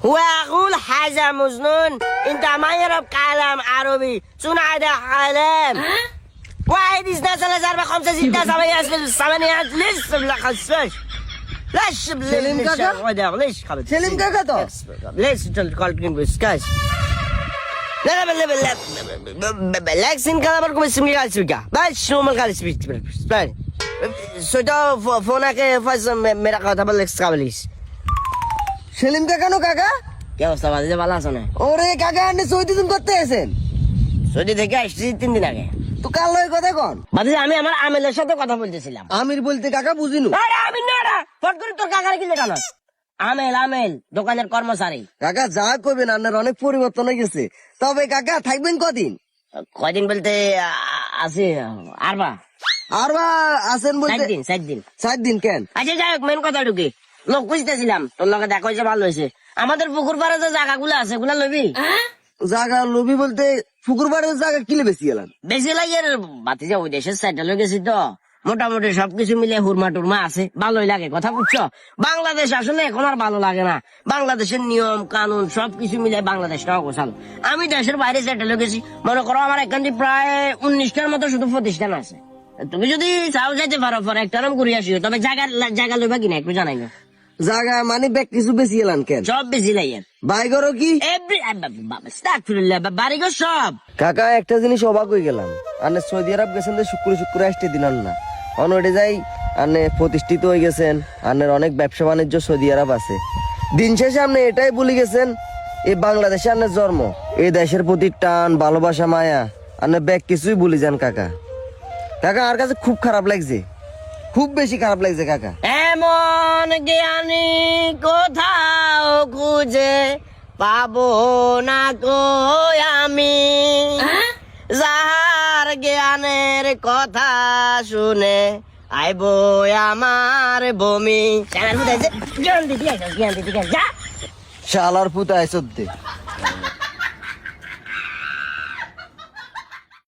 وأقول حاجة مجنون أنت ما يعرف كلام عربي شنو هذا كلام واحد اثنين ثلاثة أربعة خمسة ستة سبعة ثمانية لسه لا خسفش ليش সেলিম কাকা? ليش خبط সেলিম কাকা তো ليش تقولين بس كاش لا لا لا لا لا لكن كلامكم اسمي قال سبيكا بس شو ما قال سبيك بس سودا فونك فاز मेरा কথা বলে এক্সকাবলিশ সেলিম কাকা নো কাকা কি অবস্থা বাজে ভালো আছো না ওরে কাকা আপনি সৌদি দিন করতে এসেন সৌদি থেকে আসছি 3 দিন আগে তো কাল লয় কথা কোন বাজে আমি আমার আমেলের সাথে কথা বলতেছিলাম আমির বলতে কাকা বুঝিনু আরে আমি না রে ফট করে তোর কাকার কি লেখানো আমেল দোকানের কর্মচারী কাকা যা কইবেন আপনার অনেক পরিবর্তন হয়ে গেছে তবে কাকা থাকবেন কদিন কয়দিন বলতে আছে আরবা আর আছেন বলতে 7 দিন 7 দিন কেন আচ্ছা যাই হোক মেন কথা ঢুকি লোক খুঁজতেছিলাম তোর লগে দেখা হয়েছে ভালো হয়েছে আমাদের পুকুর পাড়ে যে জায়গাগুলো আছে ওগুলা লবি জায়গা লবি বলতে পুকুর বাড়ির জায়গা কিলে বেশি গেলাম বেশি লাগে বাতি যা ওই দেশের সাইডে লয়ে গেছি তো মোটামুটি সবকিছু মিলে হুরমা টুরমা আছে ভালোই লাগে কথা বুঝছো বাংলাদেশ আসলে এখন আর ভালো লাগে না বাংলাদেশের নিয়ম কানুন সবকিছু মিলে বাংলাদেশটা অগোছালো আমি দেশের বাইরে সাইডে লয়ে গেছি মনে করো আমার এখান থেকে প্রায় 19টার মতো শুধু প্রতিষ্ঠান আছে তুমি যদি চাও যাইতে পারো পরে একটা নাম ঘুরে আসিও তবে জায়গা লইবা কিনা একটু জানাই না জায়গা মানে ব্যাগ কিছু বেশি গেলাম কেন সব বেশি লাগে বাইগরও কি বাড়িঘর সব কাকা একটা জিনিস অবাক হয়ে গেলাম আনে সৌদি আরব গেছেন তো শুক্র আসতে দিলাম না অনওটে যাই আনে প্রতিষ্ঠিত হয়ে গেছেন আনের অনেক ব্যবসা বাণিজ্য সৌদি আরব আছে দিন শেষে আপনি এটাই ভুলে গেছেন এই বাংলাদেশে আনের জন্ম এই দেশের প্রতি টান ভালোবাসা মায়া আনের ব্যাগ কিছুই ভুলে যান কাকা কাকা আর কাছে খুব খারাপ লাগছে খুব বেশি খারাপ লাগছে কাকা এমন জ্ঞানী কোথাও খুঁজে পাবো না কো আমি যাহার জ্ঞানের কথা শুনে আইবো আমার বমি জ্ঞান দিদি যা শালার পুতায় সত্যি